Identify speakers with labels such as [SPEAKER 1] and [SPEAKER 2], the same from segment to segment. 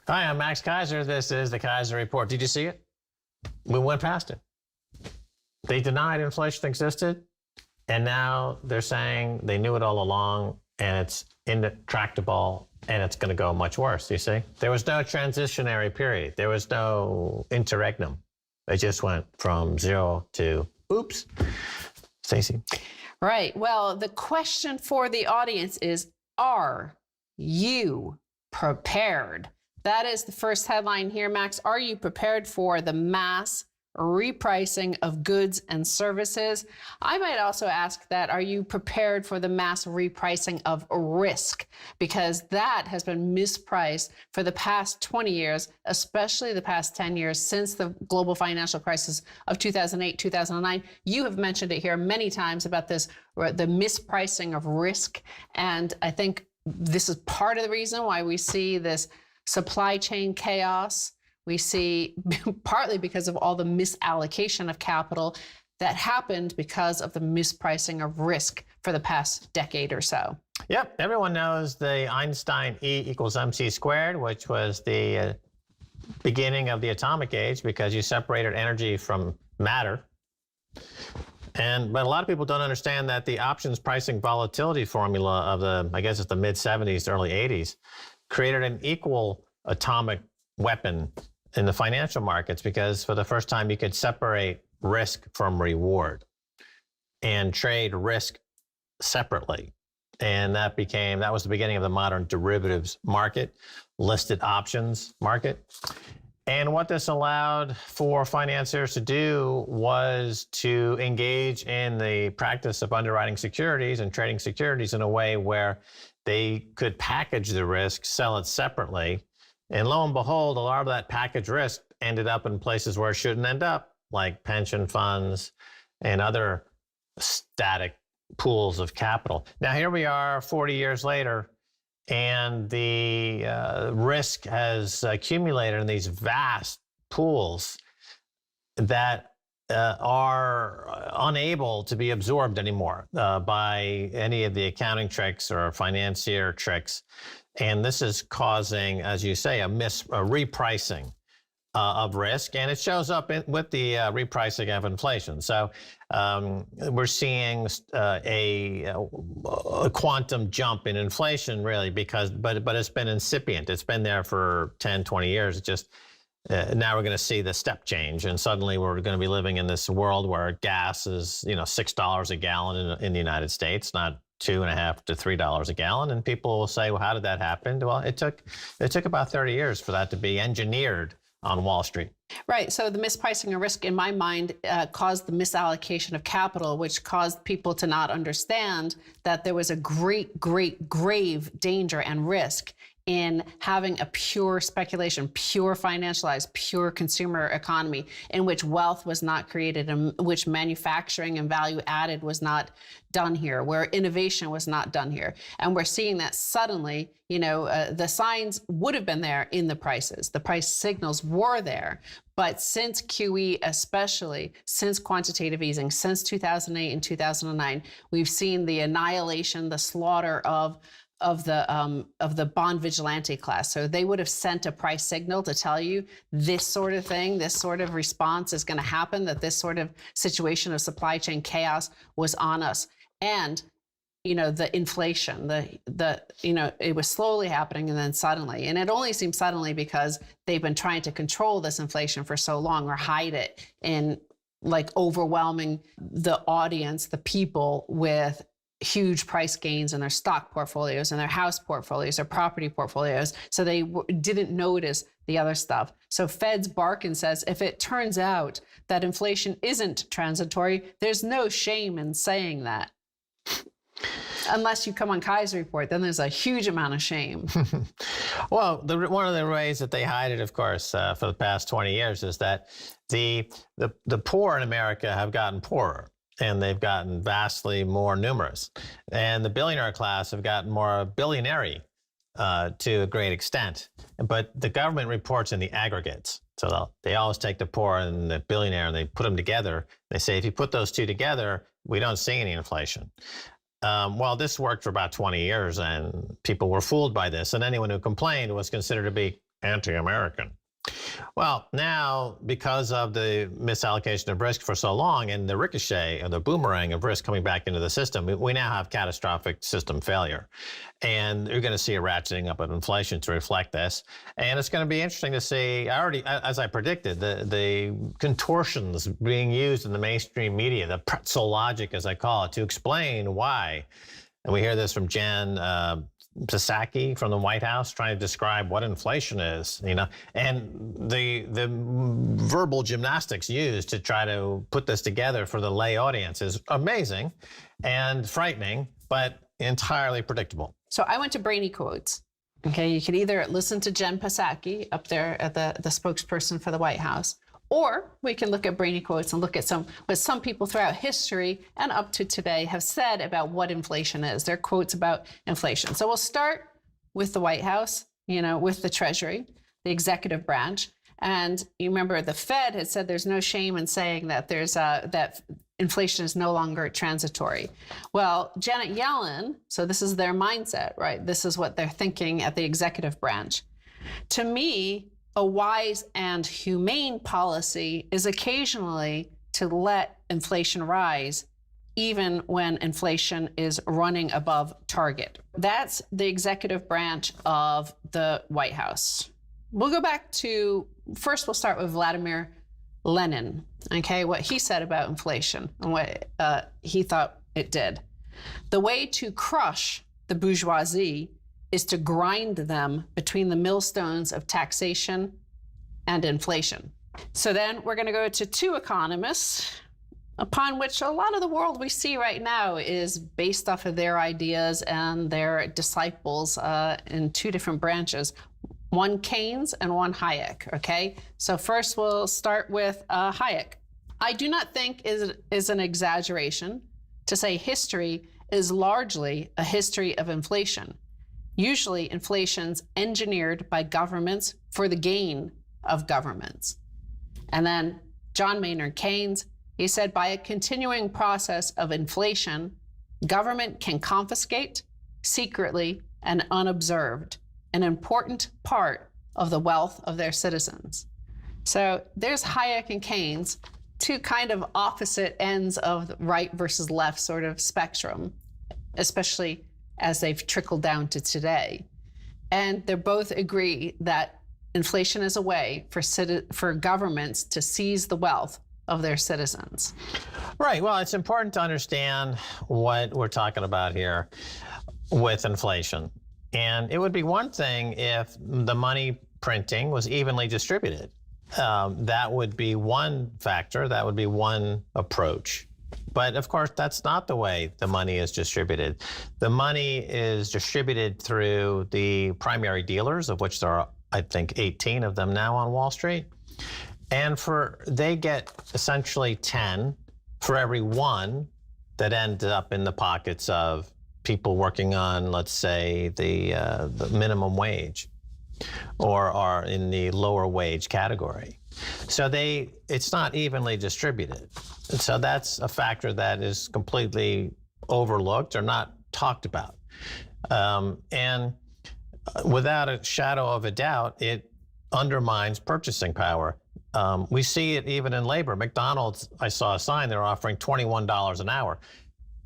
[SPEAKER 1] Hi, I'm Max Keiser. This is the Keiser Report. Did you see it? We went past it. They denied inflation existed, and now they're saying they knew it all along, and it's intractable, and it's going to go much worse, you see? There was no transitionary period. There was no interregnum. It just went from zero to oops. Stacy.
[SPEAKER 2] Right. Well, the question for the audience is, are you prepared? That is the first headline here, Max. Are you prepared for the mass repricing of goods and services? I might also ask that, are you prepared for the mass repricing of risk? Because that has been mispriced for the past 20 years, especially the past 10 years since the global financial crisis of 2008, 2009. You have mentioned it here many times about this, the mispricing of risk. And I think this is part of the reason why we see this supply chain chaos. We see partly because of all the misallocation of capital that happened because of the mispricing of risk for the past decade or so.
[SPEAKER 1] Yep, everyone knows the Einstein E equals MC squared, which was the beginning of the atomic age because you separated energy from matter. But a lot of people don't understand that the options pricing volatility formula of the, I guess it's the mid 70s, early 80s, created an equal atomic weapon in the financial markets because for the first time you could separate risk from reward and trade risk separately. And that was the beginning of the modern derivatives market, listed options market. And what this allowed for financiers to do was to engage in the practice of underwriting securities and trading securities in a way where they could package the risk, sell it separately. And lo and behold, a lot of that package risk ended up in places where it shouldn't end up, like pension funds and other static pools of capital. Now, here we are 40 years later, and the risk has accumulated in these vast pools that are unable to be absorbed anymore by any of the accounting tricks or financier tricks. And this is causing, as you say, a repricing of risk, and it shows up with the repricing of inflation. So we're seeing a quantum jump in inflation, really, but it's been incipient. It's been there for 10, 20 years. It just now we're going to see the step change, and suddenly we're going to be living in this world where gas is, $6 a gallon in the United States, not $2.50 to $3 a gallon. And people will say, well, how did that happen? Well, it took about 30 years for that to be engineered on Wall Street. Right.
[SPEAKER 2] So the mispricing of risk, in my mind, caused the misallocation of capital, which caused people to not understand that there was a great, grave danger and risk in having a pure speculation, pure financialized, pure consumer economy in which wealth was not created, in which manufacturing and value added was not done here, where innovation was not done here. And we're seeing that suddenly, the signs would have been there in the prices. The price signals were there. But since QE, especially since quantitative easing, since 2008 and 2009, we've seen the annihilation, the slaughter of the bond vigilante class. So they would have sent a price signal to tell you this sort of thing, this sort of response is going to happen, that this sort of situation of supply chain chaos was on us. And, the inflation, it was slowly happening and then suddenly, and it only seemed suddenly because they've been trying to control this inflation for so long or hide it in overwhelming the audience, the people with huge price gains in their stock portfolios and their house portfolios, their property portfolios. So they didn't notice the other stuff. So Fed's Barkin says, if it turns out that inflation isn't transitory, there's no shame in saying that. Unless you come on Keiser Report, then there's a huge amount of shame.
[SPEAKER 1] Well, one of the ways that they hide it, of course, for the past 20 years is that the poor in America have gotten poorer. And they've gotten vastly more numerous. And the billionaire class have gotten more billionary to a great extent. But the government reports in the aggregates. So they always take the poor and the billionaire and they put them together. They say, if you put those two together, we don't see any inflation. Well, this worked for about 20 years and people were fooled by this. And anyone who complained was considered to be anti-American. Well, now, because of the misallocation of risk for so long and the ricochet or the boomerang of risk coming back into the system, we now have catastrophic system failure. And you're going to see a ratcheting up of inflation to reflect this. And it's going to be interesting to see, as I predicted, the contortions being used in the mainstream media, the pretzel logic, as I call it, to explain why. And we hear this from Jen Psaki from the White House trying to describe what inflation is, and the verbal gymnastics used to try to put this together for the lay audience is amazing and frightening, but entirely predictable.
[SPEAKER 2] So I went to Brainy Quotes. Okay, you can either listen to Jen Psaki up there at the spokesperson for the White House, or we can look at Brainy Quotes and look at what some people throughout history and up to today have said about what inflation is. Their quotes about inflation. So we'll start with the White House, with the Treasury, the executive branch. And you remember the Fed had said there's no shame in saying that that inflation is no longer transitory. Well, Janet Yellen, so this is their mindset, right? This is what they're thinking at the executive branch. To me, a wise and humane policy is occasionally to let inflation rise, even when inflation is running above target. That's the executive branch of the White House. We'll go back to, first we'll start with Vladimir Lenin, okay, what he said about inflation and what he thought it did. The way to crush the bourgeoisie is to grind them between the millstones of taxation and inflation. So then we're going to go to two economists, upon which a lot of the world we see right now is based off of their ideas and their disciples in two different branches, one Keynes and one Hayek, okay? So first we'll start with Hayek. I do not think it is an exaggeration to say history is largely a history of inflation. Usually, inflation's engineered by governments for the gain of governments. And then John Maynard Keynes, he said, by a continuing process of inflation, government can confiscate secretly and unobserved an important part of the wealth of their citizens. So there's Hayek and Keynes, two kind of opposite ends of the right versus left sort of spectrum, especially as they've trickled down to today. And they both agree that inflation is a way for governments to seize the wealth of their citizens.
[SPEAKER 1] Right. Well, it's important to understand what we're talking about here with inflation. And it would be one thing if the money printing was evenly distributed. That would be one factor. That would be one approach. But of course, that's not the way the money is distributed. The money is distributed through the primary dealers, of which there are, I think, 18 of them now on Wall Street. And they get essentially 10 for every one that ends up in the pockets of people working on, let's say, the minimum wage or are in the lower wage category. So it's not evenly distributed. And so that's a factor that is completely overlooked or not talked about. And without a shadow of a doubt, it undermines purchasing power. We see it even in labor. McDonald's, I saw a sign, they're offering $21 an hour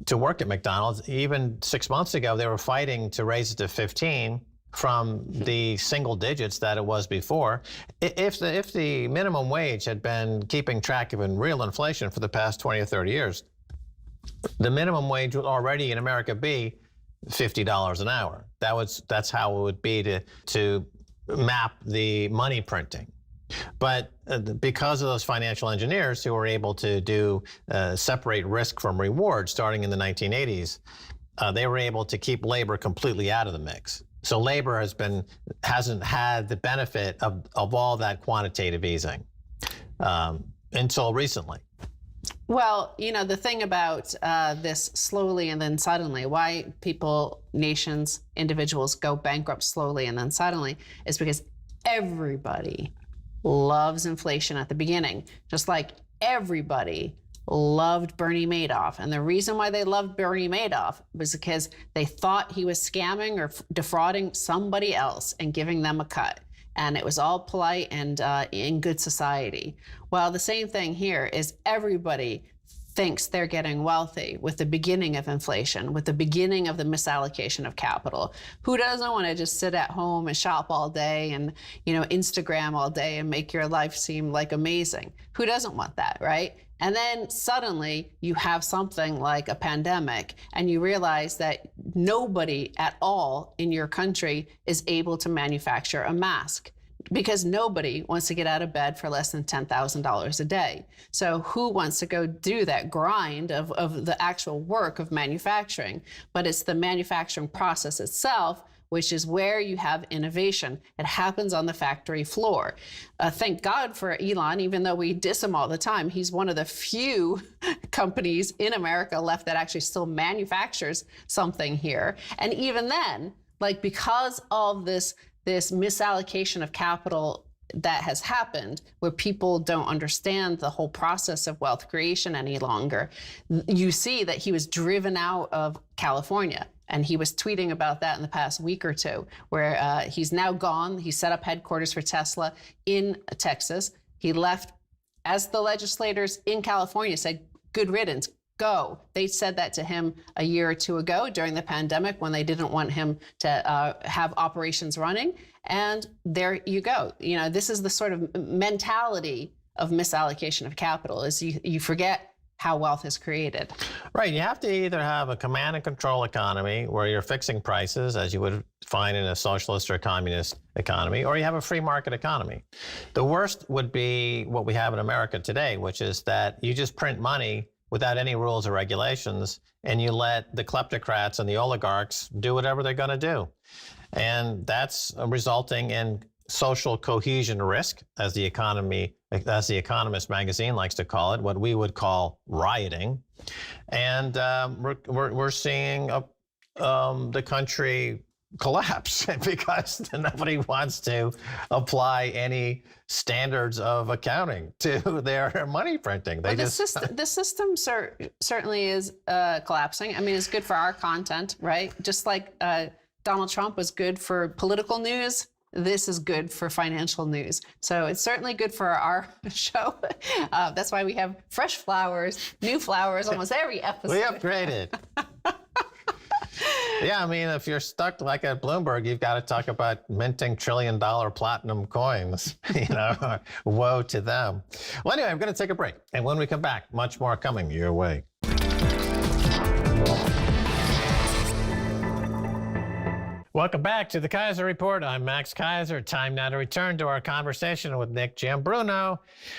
[SPEAKER 1] to work at McDonald's. Even 6 months ago, they were fighting to raise it to 15 from the single digits that it was before. If the minimum wage had been keeping track of real inflation for the past 20 or 30 years, the minimum wage would already in America be $50 an hour. That's how it would be to map the money printing. But because of those financial engineers who were able to separate risk from reward starting in the 1980s, they were able to keep labor completely out of the mix. So labor hasn't had the benefit of all that quantitative easing until recently.
[SPEAKER 2] Well, the thing about this slowly and then suddenly, why people, nations, individuals go bankrupt slowly and then suddenly is because everybody loves inflation at the beginning, just like everybody loved Bernie Madoff. And the reason why they loved Bernie Madoff was because they thought he was scamming or defrauding somebody else and giving them a cut. and it was all polite and in good society. Well, the same thing here is everybody thinks they're getting wealthy with the beginning of inflation, with the beginning of the misallocation of capital. Who doesn't want to just sit at home and shop all day and, Instagram all day and make your life seem like amazing? Who doesn't want that, right? And then suddenly you have something like a pandemic and you realize that nobody at all in your country is able to manufacture a mask, because nobody wants to get out of bed for less than $10,000 a day. So who wants to go do that grind of the actual work of manufacturing? But it's the manufacturing process itself, which is where you have innovation. It happens on the factory floor. Thank God for Elon, even though we diss him all the time. He's one of the few companies in America left that actually still manufactures something here. And even then, because of this misallocation of capital that has happened, where people don't understand the whole process of wealth creation any longer, you see that he was driven out of California. And he was tweeting about that in the past week or two, where he's now gone. He set up headquarters for Tesla in Texas. He left as the legislators in California said, good riddance, go. They said that to him a year or two ago during the pandemic when they didn't want him to have operations running. And there you go. This is the sort of mentality of misallocation of capital, is you forget how wealth is created.
[SPEAKER 1] Right. You have to either have a command and control economy where you're fixing prices, as you would find in a socialist or communist economy, or you have a free market economy. The worst would be what we have in America today, which is that you just print money without any rules or regulations, and you let the kleptocrats and the oligarchs do whatever they're going to do. And that's resulting in social cohesion risk, as the Economist magazine likes to call it, what we would call rioting. And we're seeing the country collapse because nobody wants to apply any standards of accounting to their money printing.
[SPEAKER 2] The system certainly is collapsing. I mean, it's good for our content, right? Just like Donald Trump was good for political news, this is good for financial news. So it's certainly good for our show. That's why we have fresh flowers, new flowers, almost every episode.
[SPEAKER 1] We upgraded. Yeah, I mean, if you're stuck like at Bloomberg, you've got to talk about minting trillion-dollar platinum coins. Woe to them. Well, anyway, I'm going to take a break. And when we come back, much more coming your way. Welcome back to the Keiser Report. I'm Max Keiser. Time now to return to our conversation with Nick Giambruno,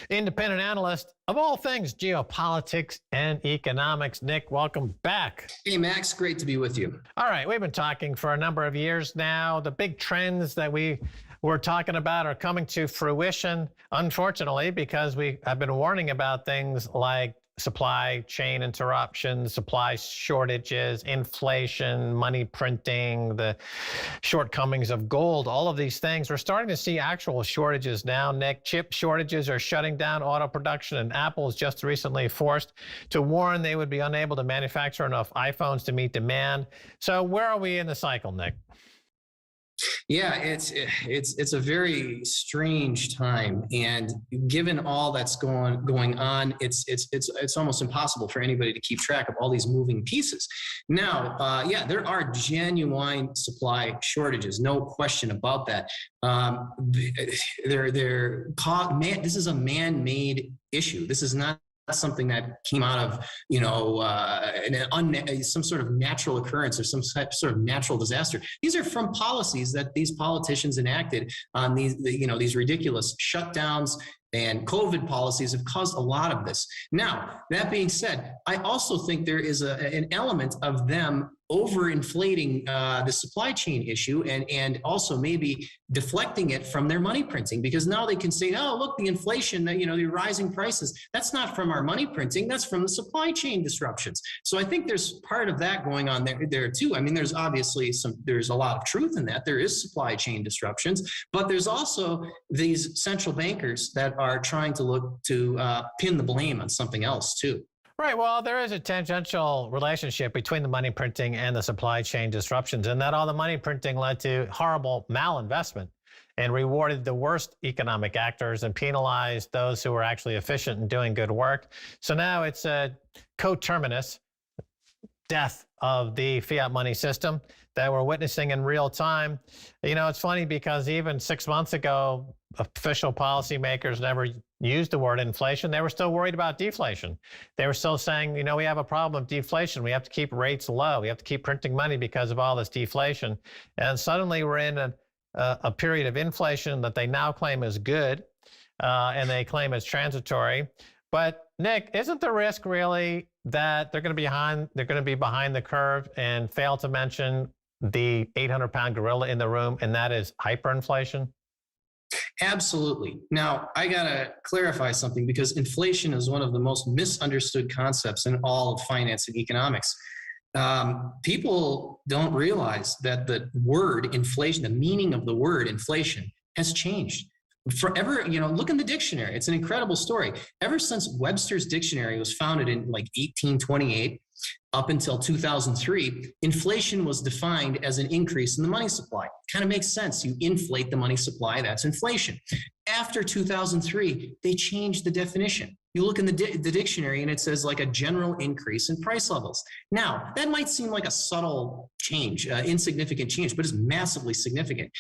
[SPEAKER 1] independent analyst of all things geopolitics and economics. Nick, welcome back.
[SPEAKER 3] Hey, Max. Great to be with you.
[SPEAKER 1] All right. We've been talking for a number of years now. The big trends that we were talking about are coming to fruition, unfortunately, because we have been warning about things like supply chain interruptions, supply shortages, inflation, money printing, the shortcomings of gold, all of these things. We're starting to see actual shortages now, Nick. Chip shortages are shutting down auto production, and Apple was just recently forced to warn they would be unable to manufacture enough iPhones to meet demand. So where are we in the cycle, Nick?
[SPEAKER 3] Yeah, it's a very strange time, and given all that's going on, it's almost impossible for anybody to keep track of all these moving pieces. Now, there are genuine supply shortages, no question about that. This is a man-made issue. This is not something that came out of some sort of natural occurrence or some sort of natural disaster. These are from policies that these politicians enacted on these ridiculous shutdowns, and COVID policies have caused a lot of this. Now, that being said, I also think there is an element of them overinflating the supply chain issue and also maybe deflecting it from their money printing, because now they can say, oh, look, the inflation, the rising prices, that's not from our money printing, that's from the supply chain disruptions. So I think there's part of that going on there too. I mean, there's obviously there's a lot of truth in that. There is supply chain disruptions, but there's also these central bankers that are trying to look to pin the blame on something else too.
[SPEAKER 1] Right. Well, there is a tangential relationship between the money printing and the supply chain disruptions, and that all the money printing led to horrible malinvestment and rewarded the worst economic actors and penalized those who were actually efficient and doing good work. So now it's a coterminous death of the fiat money system that we're witnessing in real time. You know, it's funny because even 6 months ago, official policymakers never used the word inflation. They were still worried about deflation. They were still saying, you know, we have a problem of deflation. We have to keep rates low. We have to keep printing money because of all this deflation. And suddenly we're in a period of inflation that they now claim is good, and they claim is transitory. But Nick, isn't the risk really that they're going to be behind the curve and fail to mention the 800-pound gorilla in the room, and that is hyperinflation?
[SPEAKER 3] Absolutely. Now, I got to clarify something, because inflation is one of the most misunderstood concepts in all of finance and economics. People don't realize that the word inflation, the meaning of the word inflation, has changed. Forever, you know, look in the dictionary. It's an incredible story. Ever since Webster's dictionary was founded in like 1828, up until 2003, inflation was defined as an increase in the money supply. Kind of makes sense. You inflate the money supply, that's inflation. After 2003, they changed the definition. You look in the dictionary and it says like a general increase in price levels. Now, that might seem like a subtle change, insignificant change, but it's massively significant.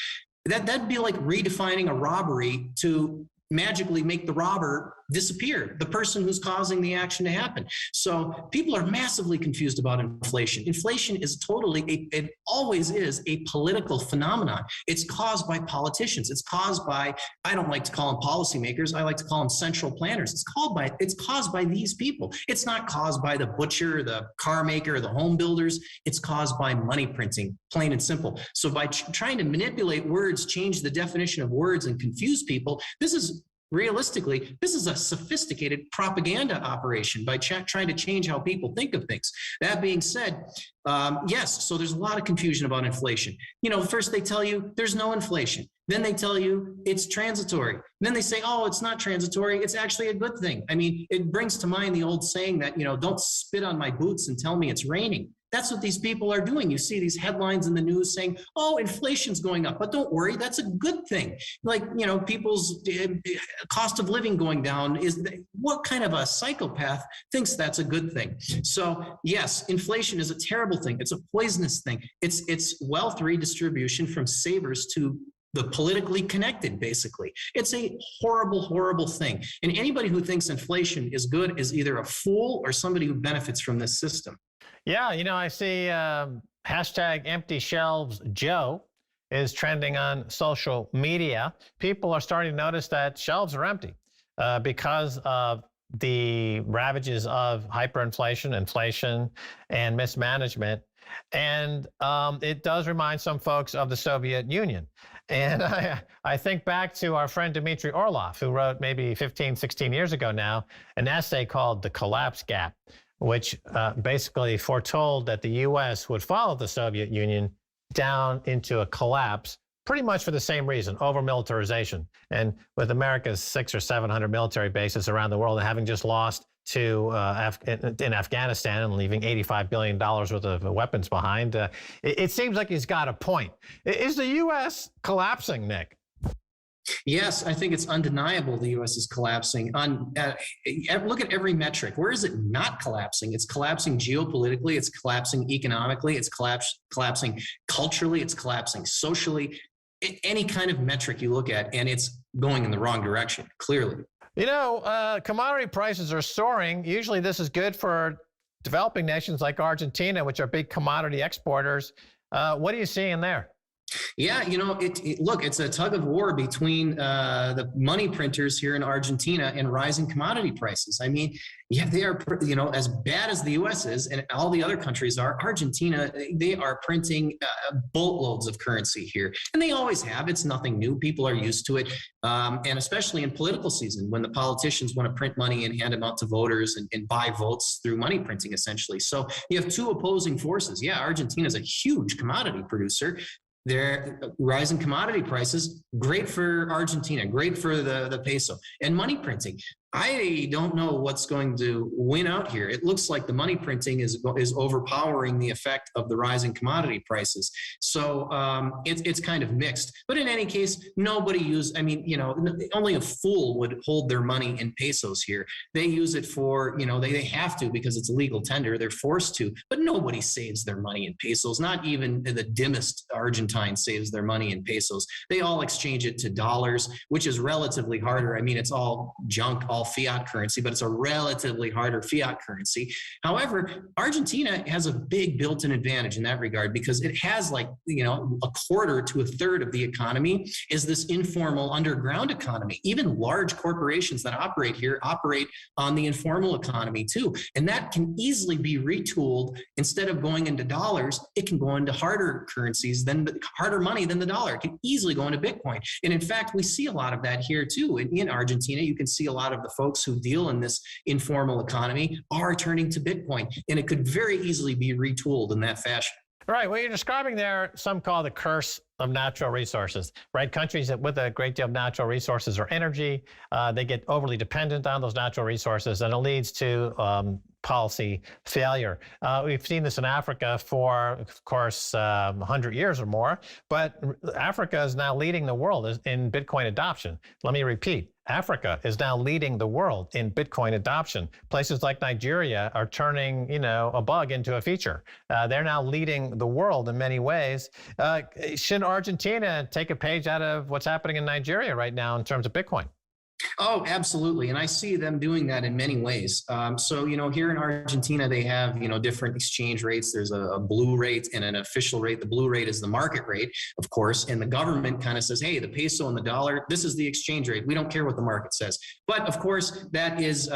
[SPEAKER 3] That'd be like redefining a robbery to magically make the robber disappear, the person who's causing the action to happen. So people are massively confused about inflation. Inflation is totally, it always is a political phenomenon. It's caused by politicians. It's caused by, I don't like to call them policymakers, I like to call them central planners. It's caused by these people. It's not caused by the butcher, the car maker, the home builders. It's caused by money printing, plain and simple. So by trying to manipulate words, change the definition of words, and confuse people, realistically, this is a sophisticated propaganda operation by trying to change how people think of things. That being said, yes, so there's a lot of confusion about inflation. You know, first they tell you there's no inflation. Then they tell you it's transitory. Then they say, oh, it's not transitory. It's actually a good thing. I mean, it brings to mind the old saying that, you know, don't spit on my boots and tell me it's raining. That's what these people are doing. You see these headlines in the news saying, oh, inflation's going up, but don't worry, that's a good thing. Like, you know, people's cost of living going down what kind of a psychopath thinks that's a good thing? So yes, inflation is a terrible thing. It's a poisonous thing. It's wealth redistribution from savers to the politically connected, basically. It's a horrible, horrible thing. And anybody who thinks inflation is good is either a fool or somebody who benefits from this system.
[SPEAKER 1] Yeah, you know, I see hashtag empty shelves Joe is trending on social media. People are starting to notice that shelves are empty because of the ravages of hyperinflation, inflation, and mismanagement. And it does remind some folks of the Soviet Union. And I think back to our friend Dmitry Orlov, who wrote maybe 15, 16 years ago now, an essay called The Collapse Gap, which basically foretold that the U.S. would follow the Soviet Union down into a collapse, pretty much for the same reason, over-militarization. And with America's 600 or 700 military bases around the world, and having just lost to in Afghanistan and leaving $85 billion worth of weapons behind, it seems like he's got a point. Is the U.S. collapsing, Nick?
[SPEAKER 3] Yes, I think it's undeniable the U.S. is collapsing. Look at every metric. Where is it not collapsing? It's collapsing geopolitically. It's collapsing economically. It's collapsing culturally. It's collapsing socially. Any kind of metric you look at, and it's going in the wrong direction, clearly.
[SPEAKER 1] You know, commodity prices are soaring. Usually this is good for developing nations like Argentina, which are big commodity exporters. What are you seeing there?
[SPEAKER 3] Yeah, you know, look, it's a tug of war between the money printers here in Argentina and rising commodity prices. I mean, yeah, they are, you know, as bad as the U.S. is and all the other countries are, Argentina, they are printing boatloads of currency here. And they always have. It's nothing new. People are used to it. And especially in political season, when the politicians want to print money and hand them out to voters and buy votes through money printing, essentially. So you have two opposing forces. Yeah, Argentina is a huge commodity producer. Their rising commodity prices, great for Argentina, great for the peso. And money printing. I don't know what's going to win out here. It looks like the money printing is overpowering the effect of the rising commodity prices. So it's kind of mixed. But in any case, nobody only a fool would hold their money in pesos here. They use it for, they have to because it's a legal tender. They're forced to. But nobody saves their money in pesos. Not even the dimmest Argentine saves their money in pesos. They all exchange it to dollars, which is relatively harder. I mean, it's all junk, all fiat currency, but it's a relatively harder fiat currency. However, Argentina has a big built-in advantage in that regard because it has a quarter to a third of the economy is this informal underground economy. Even large corporations that operate here operate on the informal economy too. And that can easily be retooled. Instead of going into dollars, it can go into harder currencies, harder money than the dollar. It can easily go into Bitcoin. And in fact, we see a lot of that here too. In Argentina, you can see a lot of the folks who deal in this informal economy are turning to Bitcoin, and it could very easily be retooled in that fashion.
[SPEAKER 1] Right. Well, you're describing there, some call the curse of natural resources, right? Countries that with a great deal of natural resources or energy, they get overly dependent on those natural resources, and it leads to policy failure. We've seen this in Africa for, of course, 100 years or more, but Africa is now leading the world in Bitcoin adoption. Let me repeat. Africa is now leading the world in Bitcoin adoption. Places like Nigeria are turning, a bug into a feature. They're now leading the world in many ways. Should Argentina take a page out of what's happening in Nigeria right now in terms of Bitcoin?
[SPEAKER 3] Oh, absolutely. And I see them doing that in many ways. So, here in Argentina, they have, different exchange rates. There's a blue rate and an official rate. The blue rate is the market rate, of course, and the government kind of says, hey, the peso and the dollar, this is the exchange rate. We don't care what the market says. But of course, that is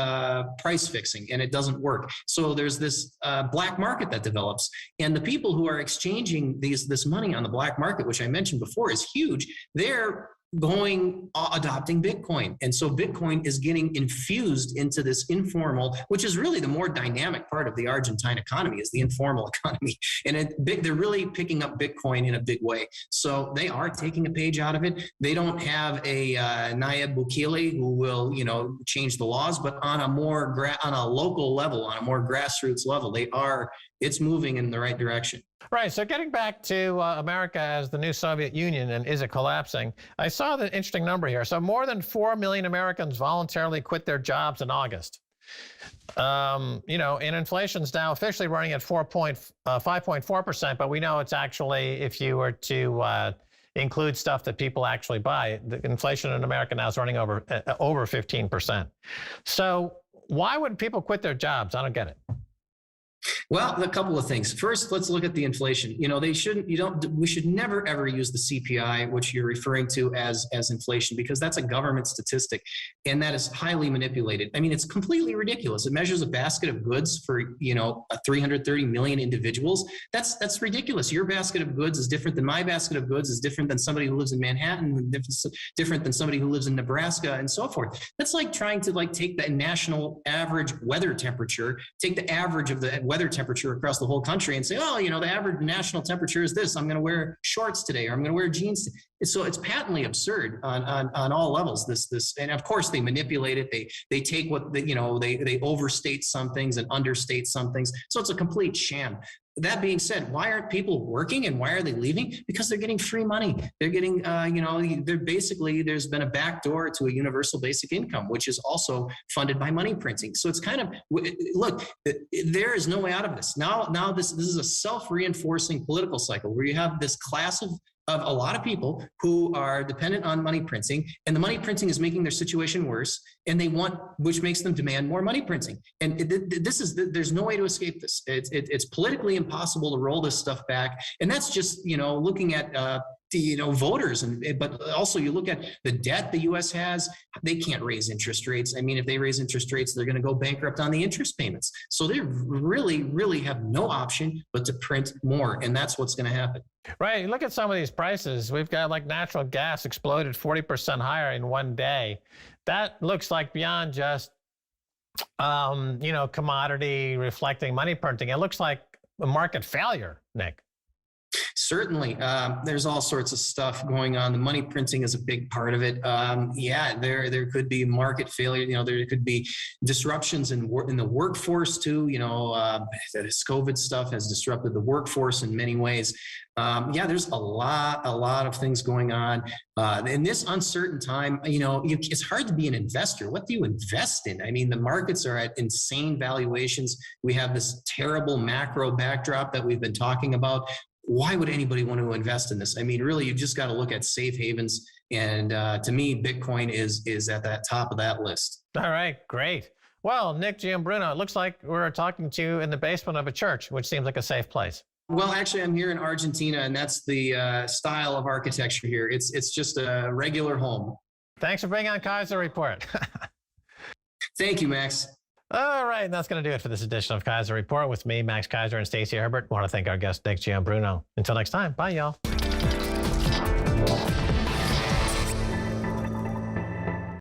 [SPEAKER 3] price fixing, and it doesn't work. So there's this black market that develops, and the people who are exchanging this money on the black market, which I mentioned before, is huge. They're adopting Bitcoin. And so Bitcoin is getting infused into this informal, which is really the more dynamic part of the Argentine economy, is the informal economy. And they're really picking up Bitcoin in a big way. So they are taking a page out of it. They don't have a Nayib Bukele who will, change the laws, but on a local level, on a more grassroots level, it's moving in the right direction.
[SPEAKER 1] Right. So getting back to America as the new Soviet Union, and is it collapsing? I saw the interesting number here. So more than 4 million Americans voluntarily quit their jobs in August. And inflation's now officially running at 5.4%, but we know it's actually, if you were to include stuff that people actually buy, the inflation in America now is running over 15%. So why would people quit their jobs? I don't get it.
[SPEAKER 3] Well, a couple of things. First, let's look at the inflation. We should never ever use the CPI, which you're referring to as inflation, because that's a government statistic, and that is highly manipulated. I mean, it's completely ridiculous. It measures a basket of goods for, 330 million individuals. That's ridiculous. Your basket of goods is different than my basket of goods, is different than somebody who lives in Manhattan, different than somebody who lives in Nebraska, and so forth. That's like trying to take the national average weather temperature, take the average of the weather temperature across the whole country and say, the average national temperature is this. I'm going to wear shorts today, or I'm going to wear jeans. So it's patently absurd on all levels. This, and of course they manipulate it. They take what they overstate some things and understate some things. So it's a complete sham. That being said, why aren't people working and why are they leaving? Because they're getting free money. They're getting, there's been a backdoor to a universal basic income, which is also funded by money printing. So it's kind of, look, there is no way out of this. Now this is a self-reinforcing political cycle where you have this class of a lot of people who are dependent on money printing, and the money printing is making their situation worse, and which makes them demand more money printing. And there's no way to escape this. It's politically impossible to roll this stuff back. And that's just, looking at, voters, but also you look at the debt the U.S. has. They can't raise interest rates. I mean, if they raise interest rates, they're going to go bankrupt on the interest payments. So they really, really have no option but to print more, and that's what's going to happen.
[SPEAKER 1] Right. Look at some of these prices. We've got natural gas exploded 40% higher in one day. That looks like beyond just, commodity reflecting money printing. It looks like a market failure, Nick.
[SPEAKER 3] Certainly. There's all sorts of stuff going on. The money printing is a big part of it. Yeah, there could be market failure. There could be disruptions in the workforce too. This COVID stuff has disrupted the workforce in many ways. Yeah, there's a lot of things going on. In this uncertain time, it's hard to be an investor. What do you invest in? I mean, the markets are at insane valuations. We have this terrible macro backdrop that we've been talking about. Why would anybody want to invest in this? I mean, really, you just got to look at safe havens. And to me, Bitcoin is at that top of that list.
[SPEAKER 1] All right, great. Well, Nick Giambruno, it looks like we're talking to you in the basement of a church, which seems like a safe place.
[SPEAKER 3] Well, actually, I'm here in Argentina, and that's the style of architecture here. It's just a regular home.
[SPEAKER 1] Thanks for being on Keiser Report.
[SPEAKER 3] Thank you, Max.
[SPEAKER 1] All right, and that's going to do it for this edition of Keiser Report with me, Max Keiser, and Stacy Herbert. I want to thank our guest, Nick Giambruno. Until next time, bye, y'all.